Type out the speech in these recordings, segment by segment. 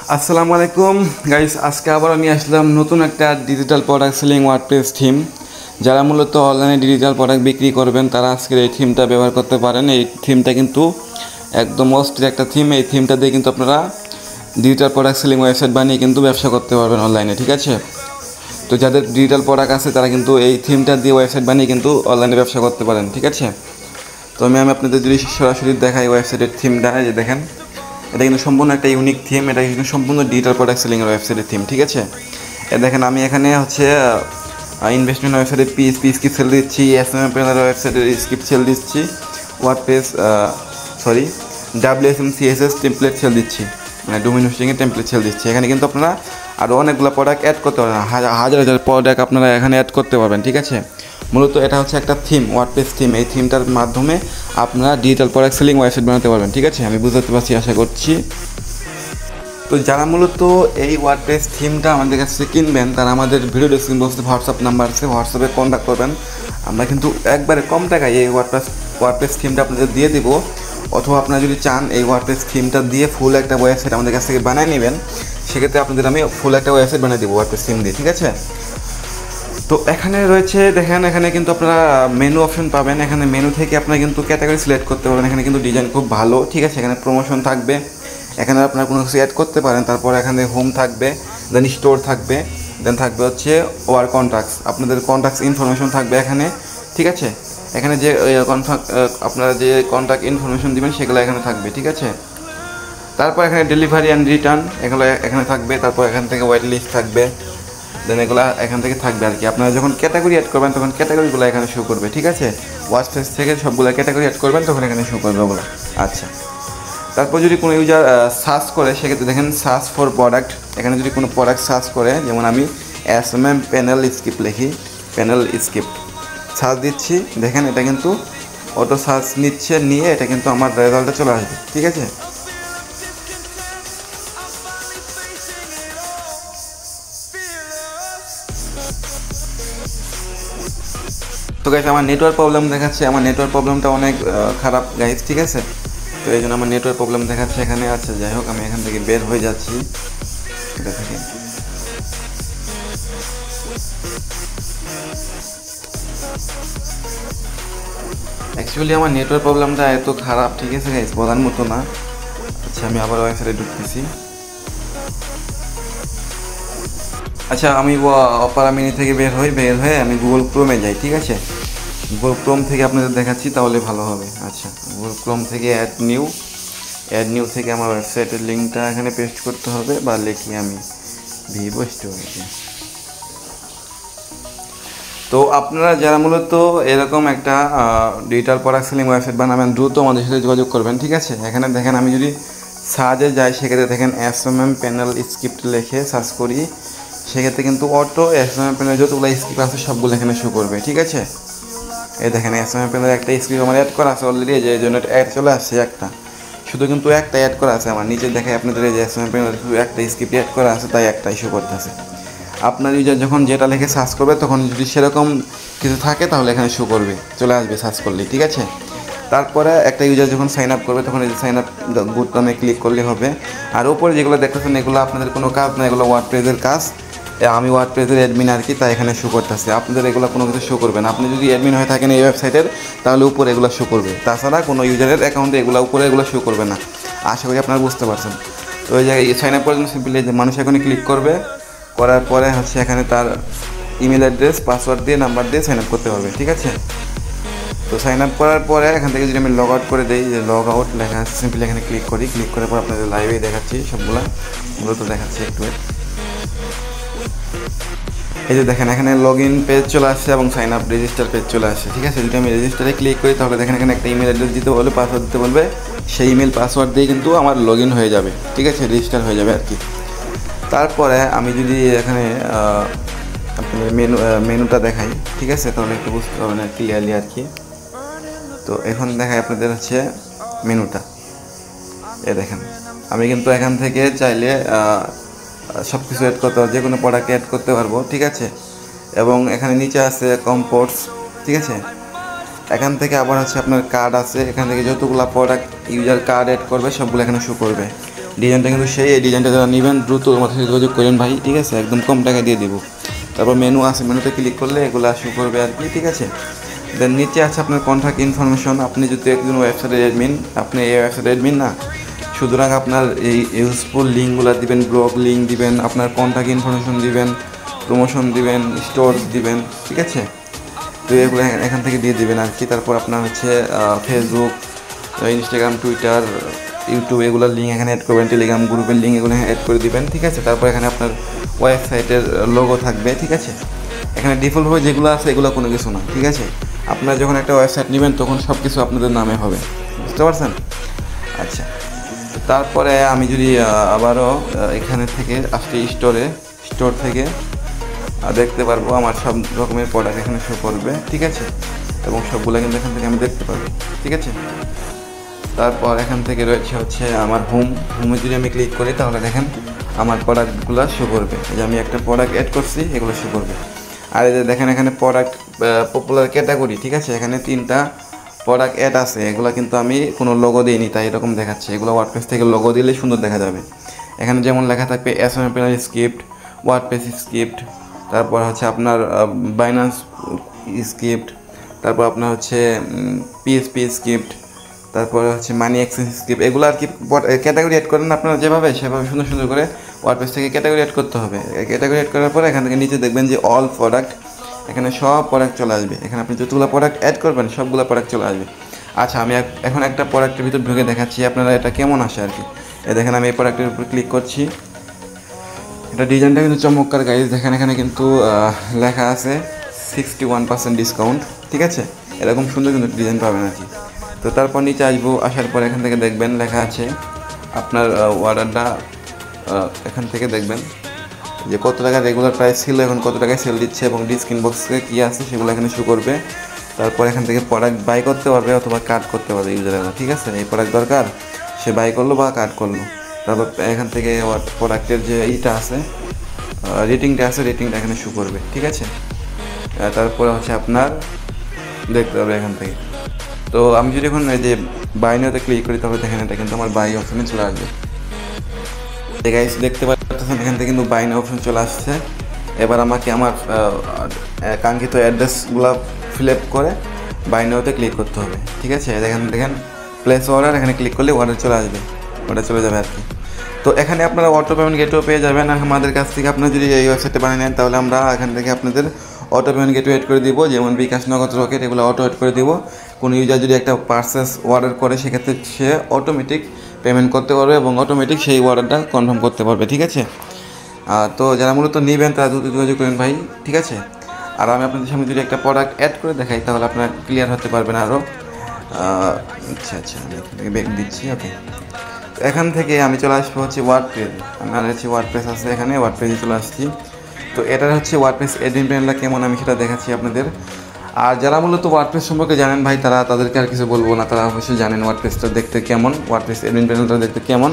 আসসালামু আলাইকুম গাইস, আজকে আবার নিয়ে আসলাম নতুন একটা digital product selling WordPress theme. যারা মূলত অনলাইনে ডিজিটাল প্রোডাক্ট বিক্রি করবেন তারা আজকের এই থিমটা ব্যবহার করতে পারেন। এই থিমটা কিন্তু একদম অস্থির একটা থিম। এই থিমটা দিয়ে কিন্তু আপনারা ডিজিটাল প্রোডাক্ট সেলিং ওয়েবসাইট বানিয়ে কিন্তু ব্যবসা করতে পারবেন অনলাইনে, ঠিক আছে। তো যাদের ডিজিটাল প্রোডাক্ট আছে তারা কিন্তু এই থিমটা দিয়ে ওয়েবসাইট বানিয়ে কিন্তু অনলাইনে ব্যবসা করতে পারেন, ঠিক আছে। তো আমি আপনাদের যদি সরাসরি দেখাই ওয়েবসাইটের থিমটা, এই যে দেখেন, এটা কিন্তু সম্পূর্ণ একটা ইউনিক থিম। এটা কিন্তু সম্পূর্ণ ডিজিটাল প্রোডাক্ট সেলিংয়ের ওয়েবসাইটের থিম, ঠিক আছে। দেখেন আমি এখানে হচ্ছে ইনভেস্টমেন্ট ওয়েবসাইটের পিএসপি স্ক্রিপ্ট সেল দিচ্ছি, এসএমএম প্যানেলের ওয়েবসাইটের স্ক্রিপ্ট সেল দিচ্ছি, WordPress WSM CSS template sell দিচ্ছি, মানে ডোমেইন হোস্টিংয়ের টেমপ্লেট সেল দিচ্ছি। এখানে কিন্তু আপনারা আরও অনেকগুলো প্রোডাক্ট অ্যাড করতে পারবেন, হাজার হাজার প্রোডাক্ট আপনারা এখানে অ্যাড করতে পারবেন, ঠিক আছে। মূলত এটা হচ্ছে একটা থিম, ওয়ার্ডপ্রেস থিম। এই থিমটার মাধ্যমে আপনারা ডিজিটাল প্রোডাক্ট সেলিং ওয়েবসাইট বানাতে পারবেন, ঠিক আছে। আমি বুঝতে পারছি, আশা করছি। তো যারা মূলত এই ওয়ার্ডপ্রেস থিমটা আমাদের কাছ থেকে কিনবেন তারা আমাদের ভিডিও ডেসক্রিপশন বক্সে হোয়াটসঅ্যাপ নাম্বার আছে, হোয়াটসঅ্যাপে কন্ট্যাক্ট করবেন। আমরা কিন্তু একবারে কম টাকায় এই ওয়ার্ডপ্রেস থিমটা আপনাদের দিয়ে দিব। অথবা আপনারা যদি চান এই ওয়ার্ডপ্রেস থিমটা দিয়ে ফুল একটা ওয়েবসাইট আমাদের কাছ থেকে বানিয়ে নেবেন, সেক্ষেত্রে আপনাদের আমি ফুল একটা ওয়েবসাইট বানিয়ে দেবো ওয়ার্ডপ্রেস থিম দিয়ে, ঠিক আছে। তো এখানে রয়েছে, দেখেন এখানে কিন্তু আপনারা মেনু অপশন পাবেন। এখানে মেনু থেকে আপনারা কিন্তু ক্যাটাগরি সিলেক্ট করতে পারবেন। এখানে কিন্তু ডিজাইন খুব ভালো, ঠিক আছে। এখানে প্রমোশন থাকবে, এখানে আপনারা কোনো কিছু অ্যাড করতে পারেন। তারপর এখানে হোম থাকবে, দেন স্টোর থাকবে, দেন থাকবে হচ্ছে ওয়ার কন্ট্যাক্টস, আপনাদের কন্ট্যাক্টস ইনফরমেশন থাকবে এখানে, ঠিক আছে। এখানে যে আপনারা যে কন্ট্যাক্ট ইনফরমেশন দিবেন সেগুলো এখানে থাকবে, ঠিক আছে। তারপর এখানে ডেলিভারি অ্যান্ড রিটার্ন এগুলো এখানে থাকবে। তারপর এখান থেকে ওয়েট লিস্ট থাকবে, দেন এগুলো এখান থেকে থাকবে আর কি। আপনারা যখন ক্যাটাগরি অ্যাড করবেন তখন ক্যাটাগরিগুলো এখানে শো করবে, ঠিক আছে। ওয়ার্ডপ্রেস থেকে সবগুলো ক্যাটাগরি অ্যাড করবেন তখন এখানে শো করবে ওগুলো, আচ্ছা। তারপর যদি কোনো ইউজার সার্চ করে সেক্ষেত্রে দেখেন সার্চ ফর প্রোডাক্ট। এখানে যদি কোনো প্রোডাক্ট সার্চ করে, যেমন আমি এসএমএম প্যানেল স্ক্রিপ্ট লিখি, প্যানেল স্ক্রিপ্ট সার্চ দিচ্ছি, দেখেন এটা কিন্তু অটো সার্চ নিয়ে এটা কিন্তু আমার রেজাল্টে চলে আসবে, ঠিক আছে। তো গাইস আমার নেটওয়ার্ক প্রবলেম দেখাচ্ছে, আমার নেটওয়ার্ক প্রবলেমটা অনেক খারাপ গাইস, ঠিক আছে। তো এই জন্য আমার নেটওয়ার্ক প্রবলেম দেখাচ্ছে এখানে, আচ্ছা যাই হোক আমি এখান থেকে বের হয়ে যাচ্ছি এটা থেকে। অ্যাকচুয়ালি আমার নেটওয়ার্ক প্রবলেমটা এত খারাপ, ঠিক আছে গাইস, বলার মতো না। আচ্ছা আমি আবার ওয়েবসাইটে ঢুকতেছি। আচ্ছা আমি অপারা মিনি থেকে বের হয়ে আমি গুগল ক্রোমে যাই, ঠিক আছে। গুগল ক্রোম থেকে আপনাদের দেখাচ্ছি তাহলে ভালো হবে। আচ্ছা গুগল ক্রোম থেকে অ্যাড নিউ থেকে আমার ওয়েবসাইটের লিঙ্কটা এখানে পেস্ট করতে হবে, বা লিখি আমি ভিভো স্টোরে। তো আপনারা যারা মূলত এরকম একটা ডিজিটাল প্রোডাক্ট সেলিং ওয়েবসাইট বানাবেন দ্রুত আমাদের সাথে যোগাযোগ করবেন, ঠিক আছে। এখানে দেখেন আমি যদি সার্চে যাই সেক্ষেত্রে দেখেন এসএমএম প্যানেল স্ক্রিপ্ট লিখে সার্চ করি, সেক্ষেত্রে কিন্তু অটো এসএমএম প্যানেল যতগুলো স্ক্রিপ্ট আছে সবগুলো এখানে শো করবে, ঠিক আছে। এই দেখেন এসএমএম প্যানেল একটা স্ক্রিপ্ট আমার অ্যাড করা আছে অলরেডি, এই জন্য অ্যাড চলে আসছে একটা, শুধু কিন্তু একটা অ্যাড করা আছে আমার নিচে দেখে আপনাদের এই যে এসএমএম প্যানেল শুধু একটা স্ক্রিপ্ট অ্যাড করা আছে, তাই একটা ইস্যু করতেছে। আপনার ইউজার যখন যেটা লিখে সার্চ করবে তখন যদি সেরকম কিছু থাকে তাহলে এখানে শো করবে, চলে আসবে সার্চ করলে, ঠিক আছে। তারপরে একটা ইউজার যখন সাইন আপ করবে তখন এই যে সাইন আপ বুটনে ক্লিক করলে হবে। আর উপরে যেগুলো দেখতেছেন এগুলো আপনাদের কোনো কাজ না, এগুলো ওয়ার্ডপ্রেসের কাজ। আমি ওয়ার্ডপ্রেসের অ্যাডমিন আর কি, তাই এখানে শো করতেছে। আপনাদের এগুলো কোনো কিছু শো করবে না। আপনি যদি অ্যাডমিন হয়ে থাকেন এই ওয়েবসাইটের তাহলে উপরে এগুলো শো করবে, তাছাড়া কোনো ইউজারের অ্যাকাউন্টে এগুলো উপরে এগুলো শো করবে না। আশা করি আপনারা বুঝতে পারছেন। তো ওই জায়গায় সাইন আপ করার জন্য সিম্পলি যে মানুষ এখানে ক্লিক করবে, করার পরে হচ্ছে এখানে তার ইমেল অ্যাড্রেস পাসওয়ার্ড দিয়ে নাম্বার দিয়ে সাইন আপ করতে পারবে, ঠিক আছে। তো সাইন আপ করার পরে এখান থেকে যদি আমি লগ আউট করে দিই, যে লগ আউট লেখা আছে সিম্পলি এখানে ক্লিক করি, ক্লিক করার পর আপনাদের লাইভে দেখাচ্ছি সবগুলো, মূলত দেখাচ্ছি একটু। এই যে দেখেন এখানে লগ ইন পেজ চলে আসছে এবং সাইন আপ রেজিস্টার পেজ চলে আসছে, ঠিক আছে। যদি আমি রেজিস্টারে ক্লিক করি তাহলে দেখেন এখানে একটা ইমেল অ্যাড্রেস দিতে বলবে, পাসওয়ার্ড দিতে বলবে, সেই ইমেল পাসওয়ার্ড দিয়ে কিন্তু আমার লগ ইন হয়ে যাবে, ঠিক আছে, রেজিস্টার হয়ে যাবে আর কি। তারপরে আমি যদি এখানে আপনাদের মেনুটা দেখাই, ঠিক আছে, তাহলে একটু বুঝতে পারবেন ক্লিয়ারলি আর কি। তো এখন দেখাই আপনাদের হচ্ছে মেনুটা, এ দেখেন আমি কিন্তু এখান থেকে চাইলে সব কিছু অ্যাড করতে পারবো, যে কোনো প্রোডাক্ট অ্যাড করতে পারবো, ঠিক আছে। এবং এখানে নিচে আছে কম্পোর্টস, ঠিক আছে। এখান থেকে আবার হচ্ছে আপনার কার্ড আছে, এখান থেকে যতগুলো প্রোডাক্ট ইউজার কার্ড অ্যাড করবে সবগুলো এখানে শো করবে। ডিজাইনটা কিন্তু সেই, এই ডিজাইনটা যারা নেবেন দ্রুত আমার সাথে যোগাযোগ করেন ভাই, ঠিক আছে, একদম কম টাকা দিয়ে দেবো। তারপর মেনু আছে, মেনুতে ক্লিক করলে এগুলো শো করবে আর কি, ঠিক আছে। দেন নিচে আছে আপনার কন্ট্যাক্ট ইনফরমেশন। আপনি যদি একজন ওয়েবসাইটের অ্যাডমিন, আপনি এই ওয়েবসাইটের অ্যাডমিন না, সুতরাং আপনার এই ইউজফুল লিঙ্কগুলো দিবেন, ব্লগ লিঙ্ক দিবেন, আপনার কন্ট্যাক্ট ইনফরমেশন দিবেন, প্রমোশন দিবেন, স্টোর দিবেন, ঠিক আছে। তো এগুলো এখান থেকে দিয়ে দেবেন আর কি। তারপর আপনার হচ্ছে ফেসবুক, ইনস্টাগ্রাম, টুইটার, ইউটিউব এগুলোর লিঙ্ক এখানে অ্যাড করবেন, টেলিগ্রাম গ্রুপের লিঙ্ক এগুলো অ্যাড করে দিবেন, ঠিক আছে। তারপর এখানে আপনার ওয়েবসাইটের লোগো থাকবে, ঠিক আছে। এখানে ডিফল্টভাবে যেগুলো আছে এগুলো কোনো কিছু না, ঠিক আছে। আপনারা যখন একটা ওয়েবসাইট নেবেন তখন সব কিছু আপনাদের নামে হবে, বুঝতে পারছেন? আচ্ছা, তারপরে আমি যদি আবারও এখানে থেকে আসতে স্টোর থেকে দেখতে পারবো আমার সব রকমের প্রোডাক্ট এখানে শো করবে, ঠিক আছে। এবং সবগুলো কিন্তু এখান থেকে আমি দেখতে পারবো, ঠিক আছে। তারপর এখান থেকে রয়েছে হচ্ছে আমার হোমে যদি আমি ক্লিক করি তাহলে দেখেন আমার প্রোডাক্টগুলো শো করবে। এই যে আমি একটা প্রোডাক্ট অ্যাড করছি, এগুলো শো করবে। আর এই যে দেখেন এখানে প্রোডাক্ট পপুলার ক্যাটাগরি, ঠিক আছে, এখানে 3টা প্রোডাক্ট অ্যাড আছে। এগুলো কিন্তু আমি কোনো লোগো দিইনি, তাই এরকম দেখাচ্ছে। এগুলো ওয়ার্ডপ্রেস থেকে লোগো দিলে সুন্দর দেখা যাবে। এখানে যেমন লেখা থাকবে এসএমএল স্ক্রিপ্ট, ওয়ার্ডপ্রেস স্ক্রিপ্ট, তারপর হচ্ছে আপনার বাইন্যান্স স্ক্রিপ্ট, তারপর আপনার হচ্ছে পিএসপি স্ক্রিপ্ট, তারপরে হচ্ছে মানি এক্সচেঞ্জ স্ক্রিপ্ট, এগুলো আর কি ক্যাটাগরি অ্যাড করেন আপনারা যেভাবে, সেভাবে সুন্দর সুন্দর করে ওয়ার্ডপ্রেস থেকে ক্যাটাগরি অ্যাড করতে হবে। ক্যাটাগরি অ্যাড করার পরে এখান থেকে নিচে দেখবেন যে অল প্রোডাক্ট, এখানে সব প্রোডাক্ট চলে আসবে। এখানে আপনি যতগুলো প্রোডাক্ট অ্যাড করবেন সবগুলো প্রোডাক্ট চলে আসবে। আচ্ছা, আমি এখন একটা প্রোডাক্টের ভিতর ঢুকে দেখাচ্ছি আপনারা এটা কেমন আসে আর কি। দেখেন আমি এই প্রোডাক্টের উপর ক্লিক করছি, এটা ডিজাইনটা কিন্তু চমৎকার গাইজ। দেখেন এখানে কিন্তু লেখা আছে 61% ডিসকাউন্ট, ঠিক আছে। এরকম সুন্দর কিন্তু ডিজাইন পাবেন আর কি। তো তারপর নিচে আসবো, আসার পর এখান থেকে দেখবেন লেখা আছে আপনার অর্ডারটা, এখান থেকে দেখবেন যে কত টাকা রেগুলার প্রাইস ছিল, এখন কত টাকায় সেল দিচ্ছে এবং ডিসকাউন্ট বক্সে কী আছে সেগুলো এখানে শো করবে। তারপর এখান থেকে প্রোডাক্ট বাই করতে পারবে অথবা কার্ড করতে পারবে ইউজারেরা, ঠিক আছে। এই প্রোডাক্ট দরকার, সে বাই করলো বা কার্ড করলো। তারপর এখান থেকে প্রোডাক্টের যে ইটা আছে, রেটিংটা আছে, রেটিংটা এখানে শো করবে, ঠিক আছে। তারপরে হচ্ছে আপনার দেখতে হবে এখান থেকে। তো আমি যদি এখন এই যে বাই নাওতে ক্লিক করি তাহলে দেখেন এটা কিন্তু আমার বাই অপশনে চলে আসবে। গাইস দেখতে পাচ্ছেন এখান থেকে কিন্তু বাই নাও অপশন চলে আসছে। এবার আমাকে আমার কাঙ্ক্ষিত অ্যাড্রেসগুলো ফিল আপ করে বাই নাওতে ক্লিক করতে হবে, ঠিক আছে। দেখেন প্লেস অর্ডার, এখানে ক্লিক করলে অর্ডার চলে আসবে, অর্ডার চলে যাবে আর কি। তো এখানে আপনারা অটো পেমেন্ট গেটওয়ে পেয়ে যাবেন। আর আমাদের কাছ থেকে আপনারা যদি এই ওয়েবসাইটে বানিয়ে নেন তাহলে আমরা এখান থেকে আপনাদের অটো পেমেন্ট গেটওয়ে এড করে দিব, যেমন বিকাশ, নগদ, রকেট, এগুলো অটো এড করে দিব। কোনো ইউজার যদি একটা পার্সেস অর্ডার করে সেক্ষেত্রে সে অটোমেটিক পেমেন্ট করতে পারবে এবং অটোমেটিক সেই অর্ডারটা কনফার্ম করতে পারবে, ঠিক আছে। তো যারা মূলত নেবেন তারা দ্রুত যোগাযোগ করেন ভাই, ঠিক আছে। আর আমি আপনাদের সামনে যদি একটা প্রোডাক্ট অ্যাড করে দেখাই তাহলে আপনারা ক্লিয়ার হতে পারবেন আরও। আচ্ছা আমি এখান থেকে ব্যাক দিচ্ছি, ওকে। এখান থেকে আমি চলে আসবো হচ্ছে ওয়ার্ডপ্রেস। আমার হচ্ছে ওয়ার্ডপ্রেস আছে, এখানে ওয়ার্ডপ্রেসে চলে আসছি। তো এটার হচ্ছে ওয়ার্ডপ্রেস অ্যাডমিন প্যানেলটা কেমন আমি সেটা দেখাচ্ছি আপনাদের। আর যারা মূলত ওয়ার্ডপ্রেস সম্পর্কে জানেন ভাই, তাদেরকে আর কিছু বলবো না, তারা অবশ্যই জানেন ওয়ার্ডপ্রেসটা দেখতে কেমন, ওয়ার্ডপ্রেস অ্যাডমিন প্যানেলটা দেখতে কেমন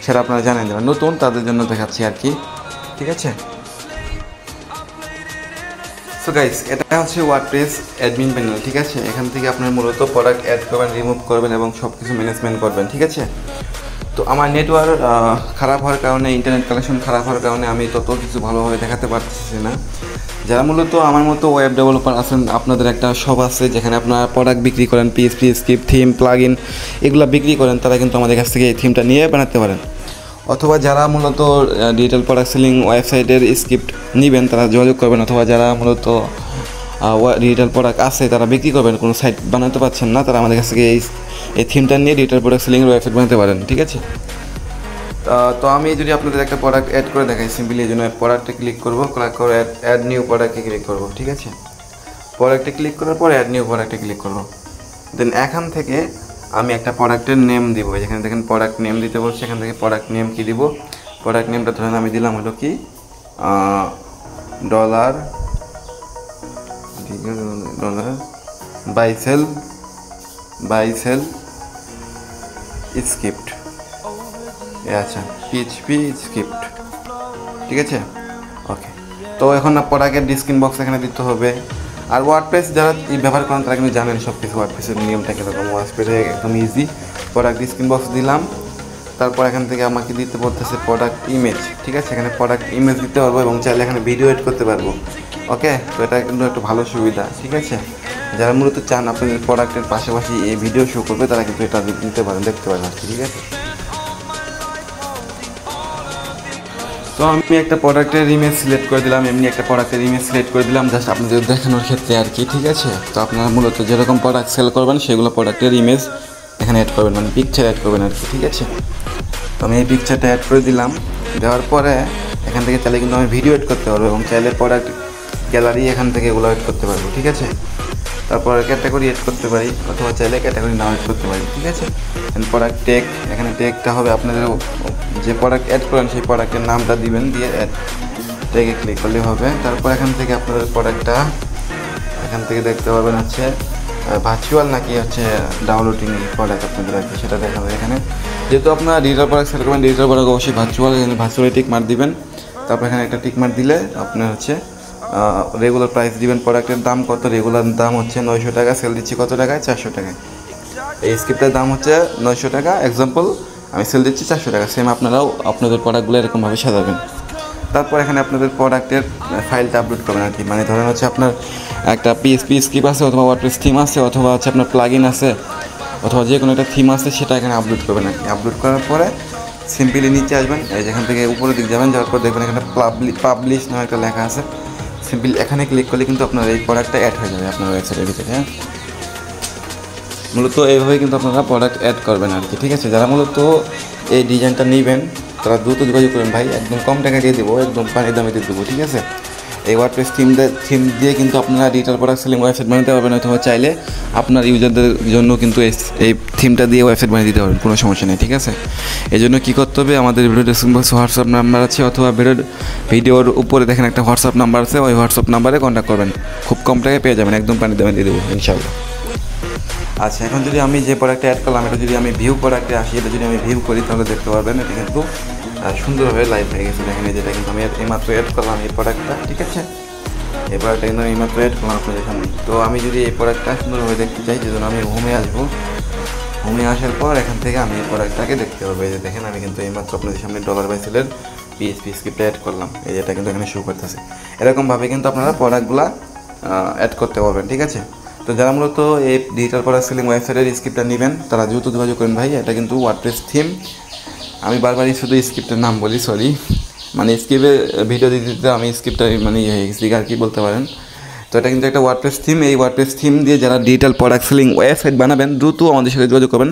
সেটা আপনারা জানেন। যারা নতুন তাদের জন্য দেখাচ্ছি আর কি, ঠিক আছে। সো গাইস, এটা হচ্ছে ওয়ার্ডপ্রেস অ্যাডমিন প্যানেল, ঠিক আছে। এখান থেকে আপনার মূলত প্রোডাক্ট অ্যাড করবেন, রিমুভ করবেন এবং সব কিছু ম্যানেজমেন্ট করবেন, ঠিক আছে। তো আমার নেটওয়ার্ক খারাপ হওয়ার কারণে, ইন্টারনেট কানেকশন খারাপ হওয়ার কারণে আমি তত কিছু ভালোভাবে দেখাতে পারতেছি না। যারা মূলত আমার মতো ওয়েব ডেভেলপার আছেন, আপনাদের একটা শপ আছে যেখানে আপনারা প্রোডাক্ট বিক্রি করেন, পিএসপি স্ক্রিপ্ট, থিম, প্লাগইন এগুলো বিক্রি করেন, তারা কিন্তু আমাদের কাছ থেকে এই থিমটা নিয়ে বানাতে পারেন। অথবা যারা মূলত ডিজিটাল প্রোডাক্ট সেলিং ওয়েবসাইটের স্ক্রিপ্ট নেবেন তারা যোগাযোগ করবেন। অথবা যারা মূলত ডিজিটাল প্রোডাক্ট আছে তারা বিক্রি করবেন, কোনো সাইট বানাতে পারছেন না, তারা আমাদের কাছ থেকে এই থিমটা নিয়ে ডিজিটাল প্রোডাক্ট সেলিং ওয়েবসাইট বানাতে পারেন, ঠিক আছে। তো আমি যদি আপনাদের একটা প্রোডাক্ট অ্যাড করে দেখাই, সিম্পলি এই জন্য প্রোডাক্টে ক্লিক করবো, ক্লিক করে অ্যাড নিউ প্রোডাক্টে ক্লিক করবো, ঠিক আছে। প্রোডাক্টে ক্লিক করার পর অ্যাড নিউ প্রোডাক্টে ক্লিক করবো। দেন এখান থেকে আমি একটা প্রোডাক্টের নেম দিব, যেখানে দেখেন প্রোডাক্ট নেম দিতে বলছে, এখান থেকে প্রোডাক্ট নেম কী দিব, প্রোডাক্ট নেমটা ধরেন আমি দিলাম হলো কি ডলার বাইসেল স্ক্রিপ্ট, আচ্ছা পিএইচপি স্ক্রিপ্ট, ঠিক আছে, ওকে। তো এখন প্রোডাক্টের ডিসক্রিপশন বক্স এখানে দিতে হবে। আর ওয়ার্ডপ্রেস যারা ব্যবহার করেন তারা কিন্তু জানেন সব কিছু, ওয়ার্ডপ্রেসের নিয়মটা কীরকম। ওয়ার্ডপ্রেসে একদম ইজি। প্রোডাক্ট ডিসক্রিপশন বক্স দিলাম, তারপর এখান থেকে আমাকে দিতে বলতেছে প্রোডাক্ট ইমেজ, ঠিক আছে। এখানে প্রোডাক্ট ইমেজ দিতে পারবো এবং চাইলে এখানে ভিডিও এড করতে পারবো। ওকে, তো এটা কিন্তু একটু ভালো সুবিধা, ঠিক আছে। যারা মূলত চান আপনাদের প্রোডাক্টের পাশাপাশি এই ভিডিও শো করবে তারা কিন্তু এটা নিতে পারেন, দেখতে পারেন আর কি, ঠিক আছে। তো আমি একটা প্রোডাক্টের ইমেজ সিলেক্ট করে দিলাম, এমনি একটা প্রোডাক্টের ইমেজ সিলেক্ট করে দিলাম জাস্ট আপনাদের দেখানোর ক্ষেত্রে আর কি, ঠিক আছে। তো আপনারা মূলত যেরকম প্রোডাক্ট সেল করবেন সেগুলো প্রোডাক্টের ইমেজ এখানে অ্যাড করবেন, মানে পিকচার অ্যাড করবেন আর কি, ঠিক আছে। তো আমি এই পিকচারটা অ্যাড করে দিলাম, দেওয়ার পরে এখান থেকে চাইলে কিন্তু আমি ভিডিও এড করতে পারবো এবং চাইলে প্রোডাক্ট গ্যালারি এখান থেকে এগুলো এড করতে পারবো, ঠিক আছে। তারপর ক্যাটাগরি এড করতে পারি অথবা চাইলে ক্যাটাগরি নাও এড করতে পারি, ঠিক আছে। প্রোডাক্ট টেক, এখানে টেকটা হবে আপনাদের যে প্রোডাক্ট অ্যাড করেন সেই প্রোডাক্টের নামটা দিবেন, দিয়ে অ্যাড টেকে ক্লিক করলে হবে। তারপর এখান থেকে আপনাদের প্রোডাক্টটা এখান থেকে দেখতে পাবেন হচ্ছে ভার্চুয়াল নাকি হচ্ছে ডাউনলোডিং প্রোডাক্ট আপনাদের আর কি, সেটা দেখাবে এখানে। যেহেতু আপনারা ডিজিটাল প্রোডাক্ট সেল করবেন, ডিজিটাল প্রোডাক্ট অবশ্যই ভার্চুয়াল, এখানে ভার্চুয়ালি টিক মার্ক দিবেন। তারপর এখানে একটা টিক মার্ক দিলে আপনার হচ্ছে রেগুলার প্রাইস দিবেন, প্রোডাক্টের দাম কত, রেগুলার দাম হচ্ছে 900 টাকা, সেল দিচ্ছি কত টাকায়, 400 টাকায়। এই স্ক্রিপ্টের দাম হচ্ছে 900 টাকা, এক্সাম্পল আমি সেল দিচ্ছি 400 টাকা। সেম আপনারাও আপনাদের প্রোডাক্টগুলো এরকমভাবে সাজাবেন। তারপর এখানে আপনাদের প্রোডাক্টের ফাইলটা আপলোড করবেন আর কি, মানে ধরেন হচ্ছে আপনার একটা পিএসপি স্ক্রিপ্ট আছে অথবা ওয়ার্ডপ্রেস থিম আছে অথবা হচ্ছে আপনার প্লাগইন আছে অথবা যে কোনো একটা থিম আছে, সেটা এখানে আপলোড করবেন আর কি। আপলোড করার পরে সিম্পলি নিচে আসবেন, এই যেখান থেকে উপরের দিক যাবেন, যাওয়ার পর দেখবেন এখানে পাবলিশ নামে একটা লেখা আছে, সিম্পলি এখানে ক্লিক করলে কিন্তু আপনার এই প্রোডাক্টটা অ্যাড হয়ে যাবে আপনার ওয়েবসাইটের ভিতরে। হ্যাঁ, মূলত এইভাবে কিন্তু আপনারা প্রোডাক্ট অ্যাড করবেন আর কি, ঠিক আছে। যারা মূলত এই ডিজাইনটা নেবেন তারা দ্রুত যোগাযোগ করেন ভাই, একদম কম টাকা দিয়ে দেবো, একদম পানির দামে দিয়ে দেবো, ঠিক আছে। এই ওয়ার্ডপ্রেস থিম দিয়ে কিন্তু আপনারা ডিজিটাল প্রোডাক্ট সেলিং ওয়েবসাইট বানাতে পারবেন অথবা চাইলে আপনার ইউজারদের জন্য কিন্তু এই থিমটা দিয়ে ওয়েবসাইট বানিয়ে দিতে পারবেন, কোনো সমস্যা নেই, ঠিক আছে। এই জন্য কী করতে হবে, আমাদের ভিডিও ডেসক্রিপশন বক্সে হোয়াটসঅ্যাপ নাম্বার আছে অথবা ভিডিওর উপরে দেখেন একটা হোয়াটসঅ্যাপ নাম্বার আছে, ওই হোয়াটসঅ্যাপ নাম্বারে কন্ট্যাক্ট করবেন, খুব কম টাকায় পেয়ে যাবেন, একদম পানির দামে দিয়ে দেবো ইনশাআল্লাহ। আচ্ছা, এখন যদি আমি যে প্রোডাক্টটা অ্যাড করলাম এটা যদি আমি ভিউ প্রোডাক্টে আসি, এটা যদি আমি ভিউ করি তাহলে দেখতে পারবেন এটা কিন্তু সুন্দরভাবে লাইভ হয়ে গেছে। দেখেন যেটা কিন্তু আমি এইমাত্র অ্যাড করলাম এই প্রোডাক্টটা, ঠিক আছে। এই প্রোডাক্টটা কিন্তু আমি এইমাত্র অ্যাড করলাম আপনাদের সামনে। তো আমি যদি এই প্রোডাক্টটা সুন্দরভাবে দেখতে চাই, যেজন্য আমি হোমে আসবো, হোমে আসার পর এখান থেকে আমি এই প্রোডাক্টটাকে দেখতে পাবো। এই যে দেখেন আমি কিন্তু এইমাত্র আপনাদের সামনে $বাই-সেলের পিএসপি স্ক্রিপ্টটা অ্যাড করলাম, এই যেটা কিন্তু এখানে শো করতেছে। এরকমভাবে কিন্তু আপনারা প্রোডাক্টগুলো অ্যাড করতে পারবেন, ঠিক আছে। তো যারা মূলত এই ডিজিটাল প্রোডাক্ট সেলিং ওয়েবসাইটের স্ক্রিপ্টটা নেবেন তারা দ্রুত যোগাযোগ করেন ভাই, এটা কিন্তু ওয়ার্ডপ্রেস থিম। আমি বারবারই শুধু স্ক্রিপ্টের নাম বলি, সরি, মানে স্ক্রিপ্টের ভিডিও দিতে দিতে আমি স্ক্রিপ্টটা মানে হয়ে গেছি আর কি বলতে পারেন। তো এটা কিন্তু একটা ওয়ার্ডপ্রেস থিম, এই ওয়ার্ডপ্রেস থিম দিয়ে যারা ডিজিটাল প্রোডাক্ট সেলিং ওয়েবসাইট বানাবেন দ্রুত আমাদের সাথে যোগাযোগ করবেন।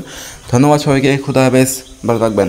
ধন্যবাদ সবাইকে, খুদা হাফেজ, ভালো থাকবেন।